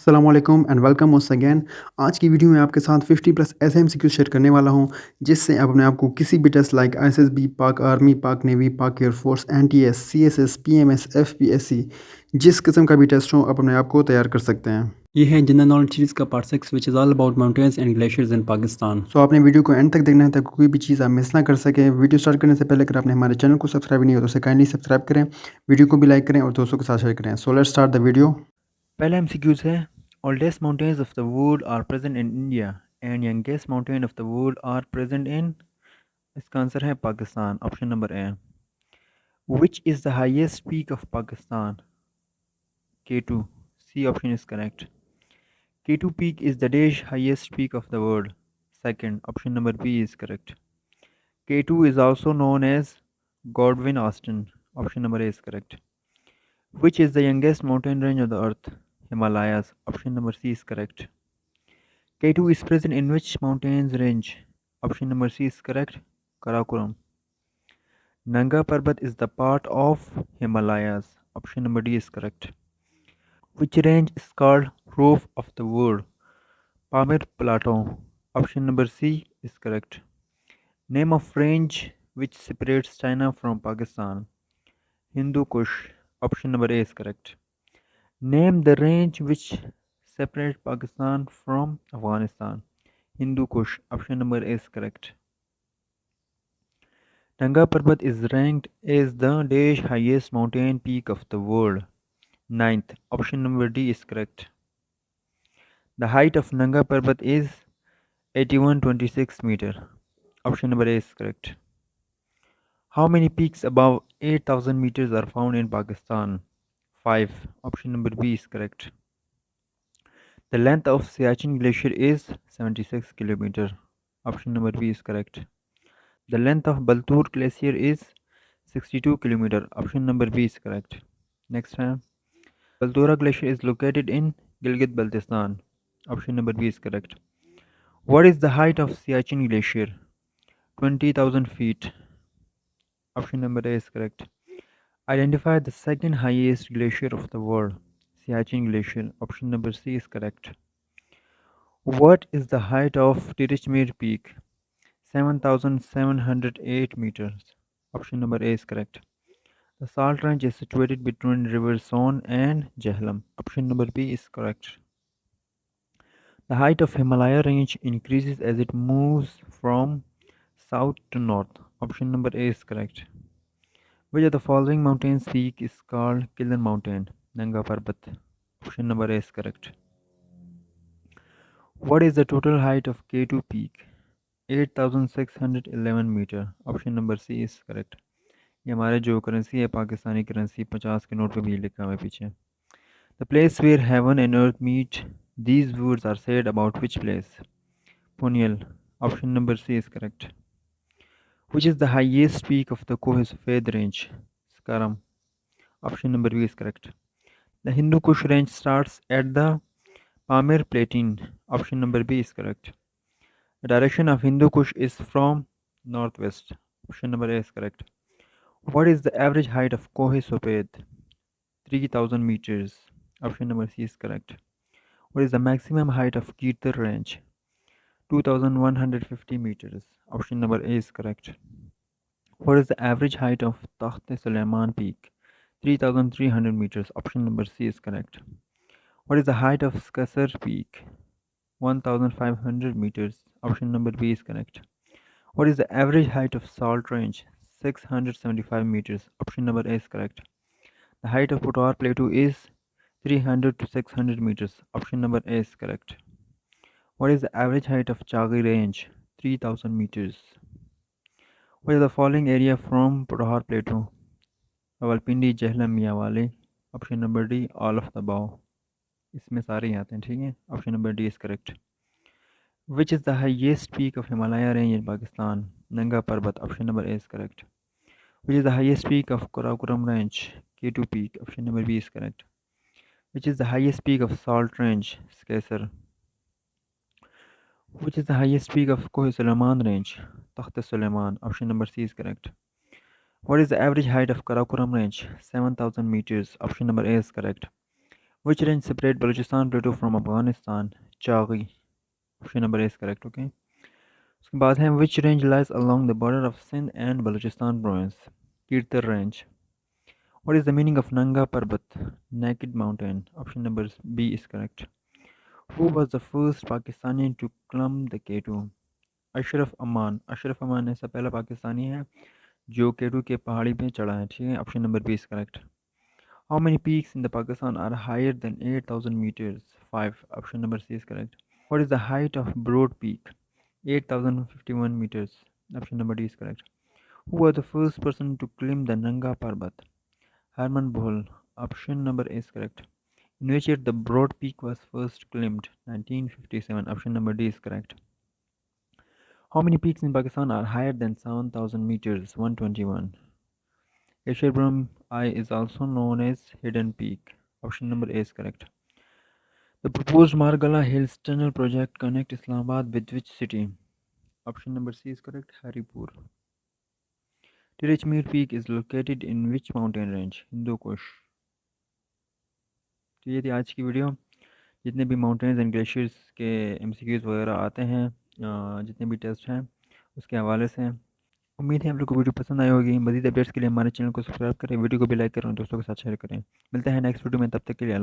अस्सलामुअलैकुम and welcome once again. आज की वीडियो में आपके साथ 50 प्लस ऐसे एमसीक्यू शेयर करने वाला हूं जिससे आप अपने आप को किसी भी टेस्ट लाइक आईएसएसबी, पाक आर्मी, पाक नेवी, पाक air force, NTS, CSS, PMS, FPSC जिस किस्म का भी टेस्ट हो आप अपने आप को तैयार कर सकते हैं। ये है जनरल नॉलेज सीरीज का part 6 which is all about mountains and glaciers in Pakistan. So आपने वीडियो को एंड तक देखना है ताकि कोई भी चीज़ आप मिस ना कर सकें। वीडियो स्टार्ट करने से पहले अगर आपने हमारे चैनल को सब्सक्राइब नहीं हो तो उसे काइंडली सब्सक्राइब करें, वीडियो को भी लाइक करें और दोस्तों के साथ शेयर करें। So let's start the video. पहला एमसीक्यूज है oldest mountains of the world are present in India and youngest mountain of the world are present in इसका आंसर है Pakistan, option number A. Which is the highest peak of Pakistan? K2, C option is correct. K2 peak is the Dash highest peak of the world. Second, option number B is correct. K2 is also known as Godwin Austen. Option number A is correct. Which is the youngest mountain range of the earth? Himalayas. Option number C is correct. K2 is present in which mountains range? Option number C is correct. Karakoram. Nanga Parbat is the part of Himalayas. Option number D is correct. Which range is called Roof of the World? Pamir Plateau. Option number C is correct. Name of range which separates China from Pakistan? Hindu Kush. Option number A is correct. Name the range which separates Pakistan from Afghanistan? Hindu Kush. Option number A is correct. Nanga Parbat is ranked as the Dash highest mountain peak of the world. Ninth, option number D is correct. The height of Nanga Parbat is 8126 meter. Option number A is correct. How many peaks above 8000 meters are found in Pakistan? 5. Option number B is correct. The length of Siachen Glacier is 76 km. Option number B is correct. The length of Baltur Glacier is 62 km. Option number B is correct. Next time. Baltura Glacier is located in Gilgit-Baltistan. Option number B is correct. What is the height of Siachen Glacier? 20,000 feet. Option number A is correct. Identify the second highest glacier of the world. Siachen Glacier. Option number C is correct. What is the height of Tirishmir Peak? 7,708 meters. Option number A is correct. The salt range is situated between rivers Son and Jhelum. Option number B is correct. The height of Himalaya range increases as it moves from south to north. Option number A is correct. Which of the following mountain's peak is called Killer Mountain? Nanga Parbat. Option number A is correct. What is the total height of K2 peak? 8,611 meter. Option number C is correct. ये हमारे जो currency है Pakistani currency 50 के note पे भी लिखा हुआ है पीछे. The place where heaven and earth meet. These words are said about which place? Puniel. Option number C is correct. Which is the highest peak of the Koh-i-Safed range? Skaram. Option number B is correct. The Hindu Kush range starts at the Pamir Plateau. Option number B is correct. The direction of Hindu Kush is from northwest. Option number A is correct. What is the average height of Koh-i-Safed? 3,000 meters. Option number C is correct. What is the maximum height of Kirtar range? 2,150 meters. Option number A is correct. What is the average height of Takht-e-Suleiman peak? 3,300 meters. Option number C is correct. What is the height of Skasser peak? 1,500 meters. Option number B is correct. What is the average height of Salt range? 675 meters. Option number A is correct. The height of Puttar Plateau is 300 to 600 meters. Option number A is correct. What is the average height of Chagi range? 3,000 meters. What is the following area from Puttar Plateau? Rawalpindi, Jhelum, Miyawali. Option number D, all of the above. इसमें सारे आते हैं, ठीक है. Option number D is correct. Which is the highest peak of Himalaya range in Pakistan? Nanga Parbat. Option number A is correct. Which is the highest peak of Karakoram range? K2 peak. Option number B is correct. Which is the highest peak of Salt range? Skasser. Which is the highest peak of Koh-i-Suleiman range? Takht-e-Suleiman. Option number C is correct. What is the average height of Karakoram range? 7,000 meters. Option number A is correct. Which range separate Balochistan plateau from Afghanistan? Chaghi. Option number A is correct. Okay. उसके बाद है which range lies along the border of Sindh and Balochistan province? Kirtar range. What is the meaning of Nanga Parbat? Naked mountain. Option number B is correct. Who was the first Pakistani to climb the K2? Ashraf अमान ऐसा पहला पाकिस्तानी है जो K2 के पहाड़ी पे चढ़ा है. ठीक है. Option number B is correct. How many peaks in the Pakistan are higher than 8,000 meters? 5. Option number C is correct. What is the height of Broad Peak? 8,051 meters. Option number D is correct. Who was the first person to climb the Nanga Parbat? Herman Bohl. Option number A is correct. In which year the Broad Peak was first climbed? 1957. Option number D is correct. How many peaks in Pakistan are higher than 7,000 meters? 121. Esherbrum I is also known as Hidden Peak. Option number A is correct. The proposed Margala Hills Tunnel project connect Islamabad with which city? Option number C is correct. Haripur. Tirachmere Peak is located in which mountain range? Hindu Kush. तो ये थी आज की video. जितने भी mountains and glaciers के MCQs वगैरह आते हैं, जितने भी टेस्ट हैं उसके हवाले से. उम्मीद है आप लोग को वीडियो पसंद आई होगी. मज़ीद अपडेट्स के लिए हमारे चैनल को सब्सक्राइब करें, वीडियो को भी लाइक करें, दोस्तों के साथ शेयर करें. मिलते हैं नेक्स्ट वीडियो में, तब तक के लिए